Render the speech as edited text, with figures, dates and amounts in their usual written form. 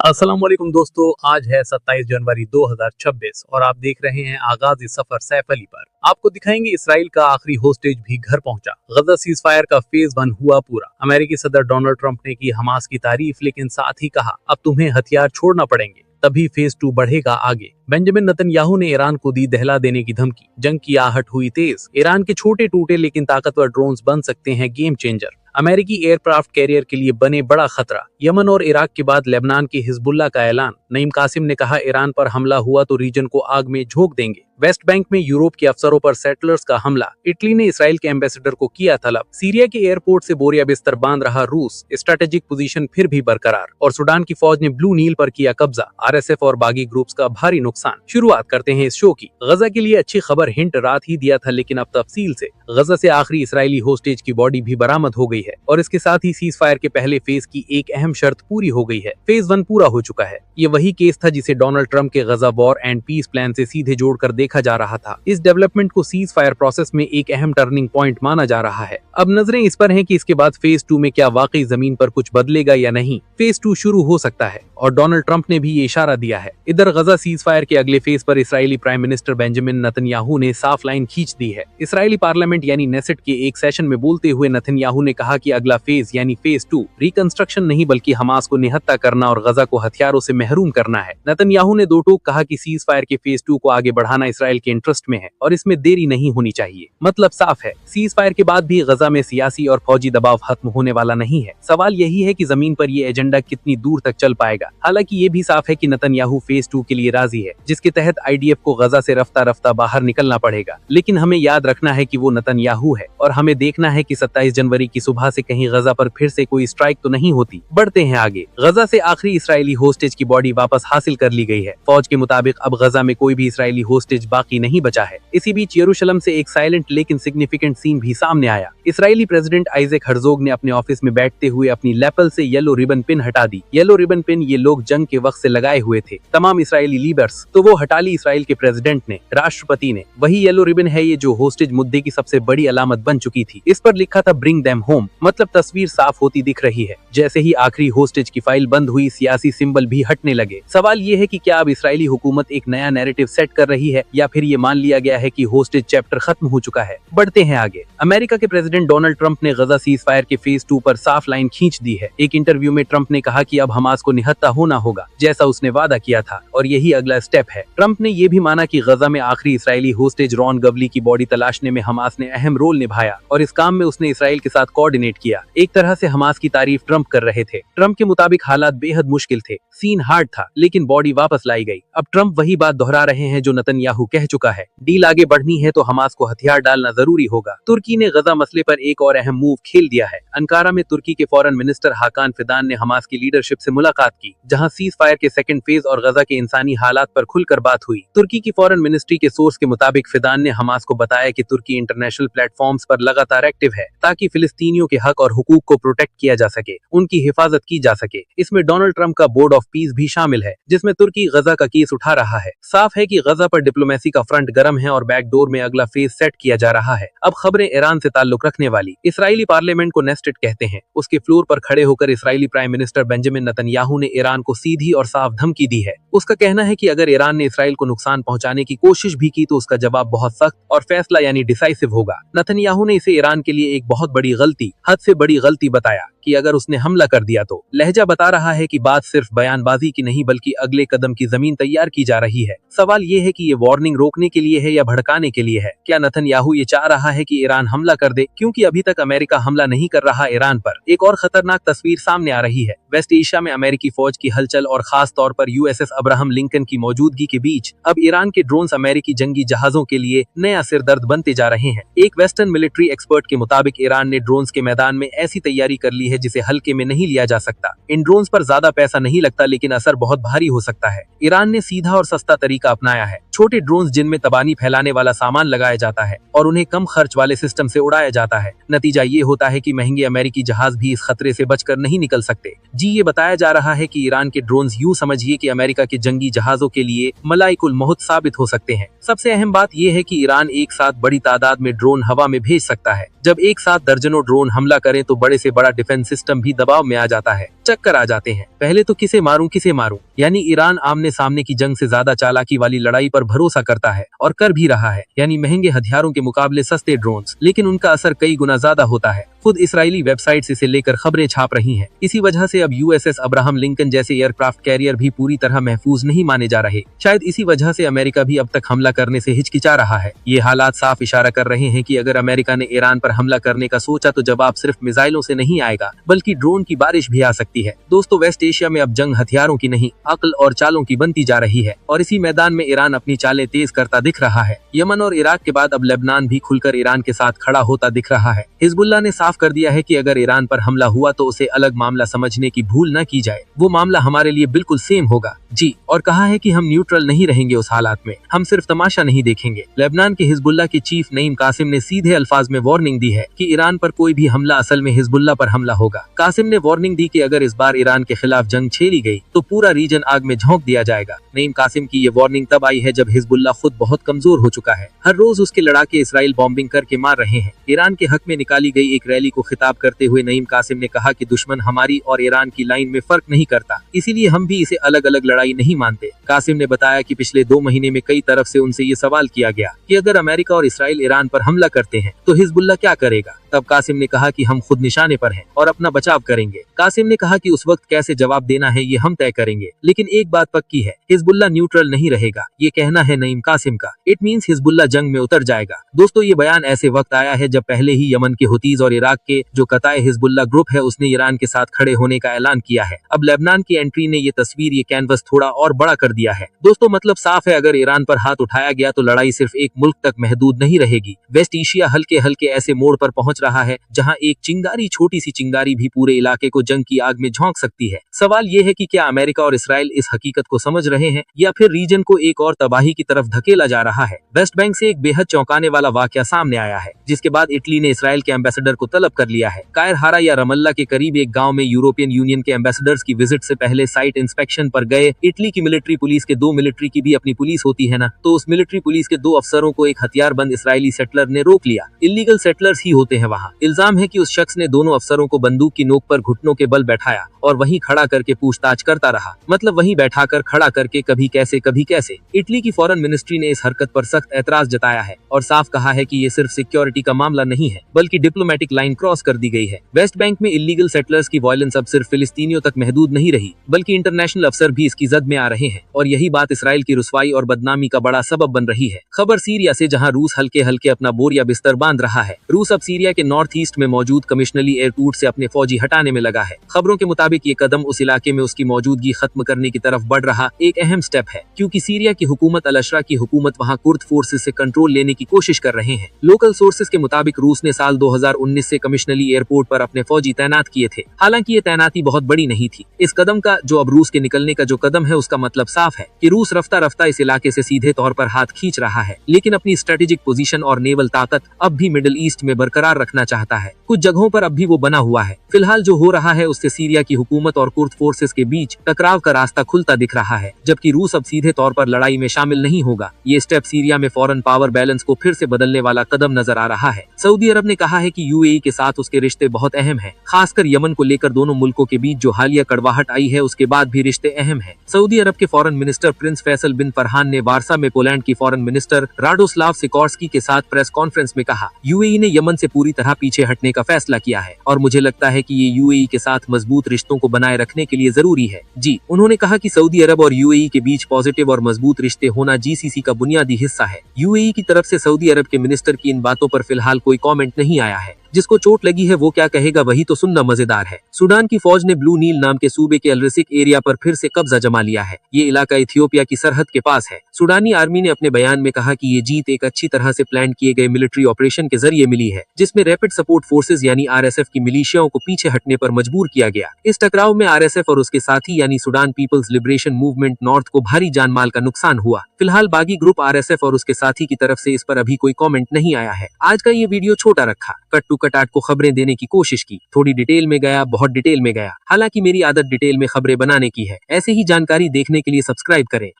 अस्सलाम वालेकुम दोस्तों, आज है 27 जनवरी 2026 और आप देख रहे हैं आगाज सफर सैफ अली पर। आपको दिखाएंगे इसराइल का आखिरी होस्टेज भी घर पहुंचा। गजा सीज फायर का फेज 1 हुआ पूरा। अमेरिकी सदर डोनाल्ड ट्रंप ने की हमास की तारीफ, लेकिन साथ ही कहा अब तुम्हें हथियार छोड़ना पड़ेंगे, तभी फेज 2 बढ़ेगा आगे। बेंजामिन नेतन्याहू ने ईरान को दी दहला देने की धमकी। जंग की आहट हुई तेज। ईरान के छोटे टूटे लेकिन ताकतवर ड्रोन्स बन सकते हैं गेम चेंजर। अमेरिकी एयरक्राफ्ट कैरियर के लिए बने बड़ा खतरा। यमन और इराक के बाद लेबनान के हिजबुल्लाह का ऐलान। नईम कासिम ने कहा ईरान पर हमला हुआ तो रीजन को आग में झोंक देंगे। वेस्ट बैंक में यूरोप के अफसरों पर सेटलर्स का हमला। इटली ने इसराइल के एम्बेसडर को किया तलब। सीरिया के एयरपोर्ट से बोरिया बिस्तर बांध रहा रूस। स्ट्रेटेजिक पोजीशन फिर भी बरकरार। और सूडान की फौज ने ब्लू नील पर किया कब्जा। आरएसएफ और बागी ग्रुप्स का भारी नुकसान। शुरुआत करते हैं इस शो की। गजा के लिए अच्छी खबर हिंट रात ही दिया था, लेकिन अब तफसील से। गजा से आखिरी इसराइली होस्टेज की बॉडी भी बरामद हो गई है और इसके साथ ही सीज फायर के पहले फेज की एक अहम शर्त पूरी हो गई है। फेज 1 पूरा हो चुका है। ये वही केस था जिसे डोनाल्ड ट्रंप के गजा वॉर एंड पीस प्लान से सीधे जोड़कर देखा जा रहा था। इस डेवलपमेंट को सीज फायर प्रोसेस में एक अहम टर्निंग पॉइंट माना जा रहा है। अब नजरें इस पर हैं कि इसके बाद फेज 2 में क्या वाकई जमीन पर कुछ बदलेगा या नहीं। फेज 2 शुरू हो सकता है और डोनाल्ड ट्रंप ने भी ये इशारा दिया है। इधर गजा सीज फायर के अगले फेज पर Israeli prime minister Benjamin Netanyahu ने साफ लाइन खींच दी है। इसराइली पार्लियामेंट यानी नेसेट के एक सेशन में बोलते हुए नेतन्याहू ने कहा कि अगला फेज यानी फेज 2 रिकंस्ट्रक्शन नहीं बल्कि हमास को निहत्ता करना और गजा को हथियारों से महरूम करना है। नेतन्याहू ने दो टूक कहा कि सीज फायर के फेज 2 को आगे बढ़ाना इसराइल के इंटरेस्ट में है और इसमें देरी नहीं होनी चाहिए। मतलब साफ है, सीज फायर के बाद भी गजा में सियासी और फौजी दबाव खत्म होने वाला नहीं है। सवाल यही है कि जमीन पर ये एजेंडा कितनी दूर तक चल पाएगा। हालांकि ये भी साफ है कि नेतन्याहू फेज 2 के लिए राजी है, जिसके तहत आईडीएफ को गजा से रफ्ता रफ्ता बाहर निकलना पड़ेगा। लेकिन हमें याद रखना है कि वो नेतन्याहू है और हमें देखना है कि 27 जनवरी की सुबह से कहीं गजा पर फिर से कोई स्ट्राइक तो नहीं होती। बढ़ते हैं आगे। गजा से आखिरी इसराइली होस्टेज की बॉडी वापस हासिल कर ली गई है। फौज के मुताबिक अब गजा में कोई भी इसराइली होस्टेज बाकी नहीं बचा है। इसी बीच यरूशलेम से एक साइलेंट लेकिन सिग्निफिकेंट सीन भी सामने आया। इसराइली प्रेसिडेंट आइजैक हर्जोग ने अपने ऑफिस में बैठते हुए अपनी लैपल से येलो रिबन पिन हटा दी। येलो रिबन पिन ये लोग जंग के वक्त से लगाए हुए थे, तमाम इसराइली लीडर्स, तो वो हटा ली इसराइल के प्रेसिडेंट ने, राष्ट्रपति ने। वही येलो रिबन है ये जो होस्टेज मुद्दे की सबसे बड़ी अलामत बन चुकी थी। इस पर लिखा था ब्रिंग देम होम। मतलब तस्वीर साफ होती दिख रही है। जैसे ही आखिरी होस्टेज की फाइल बंद हुई, सियासी सिंबल भी हटने लगे। सवाल ये है कि क्या अब इसराइली हुकूमत एक नया नैरेटिव सेट कर रही है या फिर ये मान लिया गया है कि होस्टेज चैप्टर खत्म हो चुका है। बढ़ते हैं आगे। अमेरिका के प्रेसिडेंट डोनाल्ड ट्रंप ने गजा सीज फायर के फेज 2 पर साफ लाइन खींच दी है। एक इंटरव्यू में ट्रंप ने कहा कि अब हमास को निहत्ता होना होगा, जैसा उसने वादा किया था, और यही अगला स्टेप है। ट्रंप ने यह भी माना कि गजा में आखिरी इसराइली होस्टेज रॉन गवली की बॉडी तलाशने में हमास ने अहम रोल निभाया और इस काम में उसने इसराइल के साथ कोऑर्डिनेट किया। एक तरह से हमास की तारीफ ट्रंप कर रहे थे। ट्रंप के मुताबिक हालात बेहद मुश्किल थे, सीन हार्ड था, लेकिन बॉडी वापस लाई गई। अब ट्रंप वही बात दोहरा रहे हैं जो नेतन्याहू कह चुका है। डील आगे बढ़नी है तो हमास को हथियार डालना जरूरी होगा। तुर्की ने गजा मसले पर एक और अहम मूव खेल दिया है। अंकारा में तुर्की के फॉरेन मिनिस्टर हाकान फिदान ने हमास की लीडरशिप से मुलाकात की, जहां सीज फायर के सेकंड फेज और गजा के इंसानी हालात पर खुलकर बात हुई। तुर्की की फॉरेन मिनिस्ट्री के सोर्स के मुताबिक फिदान ने हमास को बताया कि तुर्की इंटरनेशनल प्लेटफॉर्म्स पर लगातार एक्टिव है ताकि फिलिस्तीनियों के हक और हुकूक को प्रोटेक्ट किया जा सके, उनकी हिफाजत की जा सके। इसमें डोनाल्ड ट्रंप का बोर्ड ऑफ पीस भी शामिल है, जिसमें तुर्की गजा का केस उठा रहा है। साफ है कि गजा पर डिप्लोमेसी का फ्रंट गर्म है और बैकडोर में अगला फेज सेट किया जा रहा है। अब खबरें ईरान से ताल्लुक रखने वाली। इसराइली पार्लियामेंट को नेस्टेड कहते हैं। उसके फ्लोर पर खड़े होकर Israeli prime minister Benjamin Netanyahu ने ईरान को सीधी और साफ धमकी दी है। उसका कहना है कि अगर ईरान ने इसराइल को नुकसान पहुंचाने की कोशिश भी की तो उसका जवाब बहुत सख्त और फैसला यानी डिसाइसिव होगा। नेतन्याहू ने इसे ईरान के लिए एक बहुत बड़ी गलती, हद से बड़ी गलती बताया कि अगर उसने हमला कर दिया तो। लहजा बता रहा है कि बात सिर्फ बयानबाजी की नहीं बल्कि अगले कदम की जमीन तैयार की जा रही है। सवाल ये है कि ये वार्निंग रोकने के लिए है या भड़काने के लिए है। क्या नेतन्याहू ये चाह रहा है कि ईरान हमला कर दे, क्योंकि अभी तक अमेरिका हमला नहीं कर रहा ईरान पर। एक और खतरनाक तस्वीर सामने आ रही है। वेस्ट एशिया में अमेरिकी फौज की हलचल और खास तौर पर यूएसएस अब्राहम लिंकन की मौजूदगी के बीच अब ईरान के ड्रोन्स अमेरिकी जंगी जहाजों के लिए नया सिरदर्द बनते जा रहे हैं। एक वेस्टर्न मिलिट्री एक्सपर्ट के मुताबिक ईरान ने ड्रोन्स के मैदान में ऐसी तैयारी कर ली है जिसे हल्के में नहीं लिया जा सकता। इन ड्रोन्स पर ज्यादा पैसा नहीं लगता, लेकिन असर बहुत भारी हो सकता है। ईरान ने सीधा और सस्ता तरीका अपनाया है। छोटे ड्रोन्स जिनमें तबाही फैलाने वाला सामान लगाया जाता है और उन्हें कम खर्च वाले सिस्टम से उड़ाया जाता है। नतीजा ये होता है कि महंगे अमेरिकी जहाज भी इस खतरे से बचकर नहीं निकल सकते। जी, ये बताया जा रहा है कि ईरान के ड्रोन्स यूं समझिए कि अमेरिका के जंगी जहाजों के लिए मलाइकुल मौत साबित हो सकते हैं। सबसे अहम बात यह है कि ईरान एक साथ बड़ी तादाद में ड्रोन हवा में भेज सकता है। जब एक साथ दर्जनों ड्रोन हमला करें तो बड़े से बड़ा डिफेंस सिस्टम भी दबाव में आ जाता है, चक्कर आ जाते हैं। पहले तो किसे मारूं, यानी ईरान आमने सामने की जंग से ज्यादा चालाकी वाली लड़ाई पर भरोसा करता है और कर भी रहा है, यानी महंगे हथियारों के मुकाबले सस्ते ड्रोन्स, लेकिन उनका असर कई गुना ज्यादा होता है। खुद इस्राएली वेबसाइट्स इसे लेकर खबरें छाप रही हैं। इसी वजह से अब यूएसएस अब्राहम लिंकन जैसे एयरक्राफ्ट कैरियर भी पूरी तरह महफूज नहीं माने जा रहे। शायद इसी वजह से अमेरिका भी अब तक हमला करने से हिचकिचा रहा है। ये हालात साफ इशारा कर रहे हैं कि अगर अमेरिका ने ईरान पर हमला करने का सोचा तो जवाब सिर्फ मिसाइलों से नहीं आएगा, बल्कि ड्रोन की बारिश भी आ सकती है। दोस्तों, वेस्ट एशिया में अब जंग हथियारों की नहीं, अक्ल और चालों की बनती जा रही है और इसी मैदान में ईरान अपनी चालें तेज करता दिख रहा है। यमन और इराक के बाद अब लेबनान भी खुलकर ईरान के साथ खड़ा होता दिख रहा है। हिजबुल्लाह ने साफ कर दिया है कि अगर ईरान पर हमला हुआ तो उसे अलग मामला समझने की भूल न की जाए, वो मामला हमारे लिए बिल्कुल सेम होगा। जी, और कहा है कि हम न्यूट्रल नहीं रहेंगे उस हालात में, हम सिर्फ तमाशा नहीं देखेंगे। लेबनान के हिजबुल्लाह के चीफ नईम कासिम ने सीधे अल्फाज में वार्निंग दी है कि ईरान पर कोई भी हमला असल में हिजबुल्लाह पर हमला होगा। कासिम ने वार्निंग दी कि अगर इस बार ईरान के खिलाफ जंग छेड़ी गई तो पूरा रीजन आग में झोंक दिया जाएगा। नईम कासिम की ये वार्निंग तब आई है जब हिजबुल्लाह खुद बहुत कमजोर हो चुका है। हर रोज उसके लड़ाके इसराइल बॉम्बिंग करके मार रहे हैं। ईरान के हक में निकाली गई एक रैली को खिताब करते हुए नईम कासिम ने कहा कि दुश्मन हमारी और ईरान की लाइन में फर्क नहीं करता, इसीलिए हम भी इसे अलग अलग लड़ाई नहीं मानते। कासिम ने बताया कि पिछले 2 महीने में कई तरफ से उनसे ये सवाल किया गया कि अगर अमेरिका और इसराइल ईरान पर हमला करते हैं तो हिजबुल्लाह क्या करेगा। तब कासिम ने कहा कि हम खुद निशाने पर हैं और अपना बचाव करेंगे। कासिम ने कहा कि उस वक्त कैसे जवाब देना है ये हम तय करेंगे, लेकिन एक बात पक्की है, हिजबुल्लाह न्यूट्रल नहीं रहेगा। ये कहना है नईम कासिम का। इट मींस हिजबुल्लाह जंग में उतर जाएगा। दोस्तों, ये बयान ऐसे वक्त आया है जब पहले ही यमन के हुतीज और इराक के जो कताए हिजबुल्लाह ग्रुप है उसने ईरान के साथ खड़े होने का ऐलान किया है। अब लेबनान की एंट्री ने ये तस्वीर, ये कैनवस थोड़ा और बड़ा कर दिया है। दोस्तों, मतलब साफ है, अगर ईरान पर हाथ उठाया गया तो लड़ाई सिर्फ एक मुल्क तक महदूद नहीं रहेगी। वेस्ट एशिया हल्के हल्के ऐसे मोड़ पर पहुंच रहा है जहां एक चिंगारी, छोटी सी चिंगारी भी पूरे इलाके को जंग की आग में झोंक सकती है। सवाल ये है कि क्या अमेरिका और इसराइल इस हकीकत को समझ रहे हैं या फिर रीजन को एक और तबाही की तरफ धकेला जा रहा है। वेस्ट बैंक से एक बेहद चौंकाने वाला वाकया सामने आया है, जिसके बाद इटली ने इसराइल के एम्बेसडर को तलब कर लिया है। कायरहारा या रमल्ला के करीब एक गांव में यूरोपियन यूनियन के एम्बेसडर्स की विजिट से पहले साइट इंस्पेक्शन पर गए इटली की मिलिट्री पुलिस के 2 मिलिट्री की भी अपनी पुलिस होती है ना, तो उस मिलिट्री पुलिस के 2 अफसरों को एक हथियारबंद इस्राएली सेटलर ने रोक लिया। इलीगल सेटलर्स ही होते हैं वहाँ। इल्जाम है कि उस शख्स ने दोनों अफसरों को बंदूक की नोक पर घुटनों के बल बैठाया और वहीं खड़ा करके पूछताछ करता रहा। मतलब वहीं बैठाकर खड़ा करके कभी कैसे। इटली की फॉरेन मिनिस्ट्री ने इस हरकत पर सख्त ऐतराज जताया है और साफ कहा है कि ये सिर्फ सिक्योरिटी का मामला नहीं है, बल्कि डिप्लोमेटिक लाइन क्रॉस कर दी गई है। वेस्ट बैंक में इलीगल सेटलर्स की वायलेंस अब सिर्फ फिलिस्तीनियों तक महदूद नहीं रही, बल्कि इंटरनेशनल अफसर भी इसकी जद में आ रहे हैं और यही बात इसराइल की रुसवाई और बदनामी का बड़ा सबब बन रही है। खबर सीरिया से, जहां रूस हल्के हल्के अपना बोरिया बिस्तर बांध रहा है। रूस अब सीरिया के नॉर्थ ईस्ट में मौजूद कमिश्नली एयरपोर्ट से अपने फौजी हटाने में लगा है। खबरों के मुताबिक ये कदम उस इलाके में उसकी मौजूदगी खत्म करने की तरफ बढ़ रहा एक अहम स्टेप है, क्योंकि सीरिया की हुकूमत, अल अशरा की हुकूमत वहां कुर्द फोर्सेस से कंट्रोल लेने की कोशिश कर रहे हैं। लोकल सोर्सेज के मुताबिक रूस ने साल 2019 से कमिश्नली एयरपोर्ट पर अपने फौजी तैनात किए थे। हालांकि ये तैनाती बहुत बड़ी नहीं थी। इस कदम का, जो अब रूस के निकलने का जो कदम है, उसका मतलब साफ है कि रूस रफ्ता रफ्ता इस इलाके से सीधे तौर पर हाथ खींच रहा है, लेकिन अपनी स्ट्रेटेजिक पोजीशन और नेवल ताकत अब भी मिडिल ईस्ट में बरकरार रखना चाहता है। कुछ जगहों पर अब भी वो बना हुआ है। फिलहाल जो हो रहा है उससे सीरिया की हुकूमत और कुर्द फोर्सेस के बीच टकराव का रास्ता खुलता दिख रहा है, जबकि रूस अब सीधे तौर पर लड़ाई में शामिल नहीं होगा। ये स्टेप सीरिया में फॉरेन पावर बैलेंस को फिर से बदलने वाला कदम नजर आ रहा है। सऊदी अरब ने कहा है कि यूएई के साथ उसके रिश्ते बहुत अहम हैं, खासकर यमन को लेकर दोनों मुल्कों के बीच जो हालिया कड़वाहट आई है उसके बाद भी रिश्ते अहम हैं। सऊदी अरब के फॉरेन मिनिस्टर प्रिंस फैसल बिन फरहान ने वारसा में पोलैंड की फॉरेन मिनिस्टर राडोस्लाव सिकोर्स्की के साथ प्रेस कॉन्फ्रेंस में कहा, यूएई ने यमन से पूरी तरह पीछे हटने का फैसला किया है और मुझे लगता है कि ये यूएई के साथ मजबूत रिश्तों को बनाए रखने के लिए जरूरी है। जी, उन्होंने कहा कि सऊदी अरब और यूएई के बीच पॉजिटिव और मजबूत रिश्ते होना जीसीसी का बुनियादी हिस्सा है। यूएई की तरफ से सऊदी अरब के मिनिस्टर की इन बातों पर फिलहाल कोई कमेंट नहीं आया है। जिसको चोट लगी है वो क्या कहेगा, वही तो सुनना मजेदार है। सूडान की फौज ने ब्लू नील नाम के सूबे के अलरिसिक एरिया पर फिर से कब्जा जमा लिया है। ये इलाका इथियोपिया की सरहद के पास है। सूडानी आर्मी ने अपने बयान में कहा कि ये जीत एक अच्छी तरह से प्लान किए गए मिलिट्री ऑपरेशन के जरिए मिली है, जिसमें रैपिड सपोर्ट फोर्सेज यानी आरएसएफ की मिलिशियाओं को पीछे हटने पर मजबूर किया गया। इस टकराव में आरएसएफ और उसके साथी यानी Sudan People's Liberation Movement North को भारी जानमाल का नुकसान हुआ। फिलहाल बागी ग्रुप आरएसएफ और उसके साथी की तरफ से इस पर अभी कोई कॉमेंट नहीं आया है। आज का ये वीडियो छोटा रखा, कट टू कटाट को खबरें देने की कोशिश की। थोड़ी डिटेल में गया, बहुत डिटेल में गया। हालांकि मेरी आदत डिटेल में खबरें बनाने की है। ऐसे ही जानकारी देखने के लिए सब्सक्राइब करें।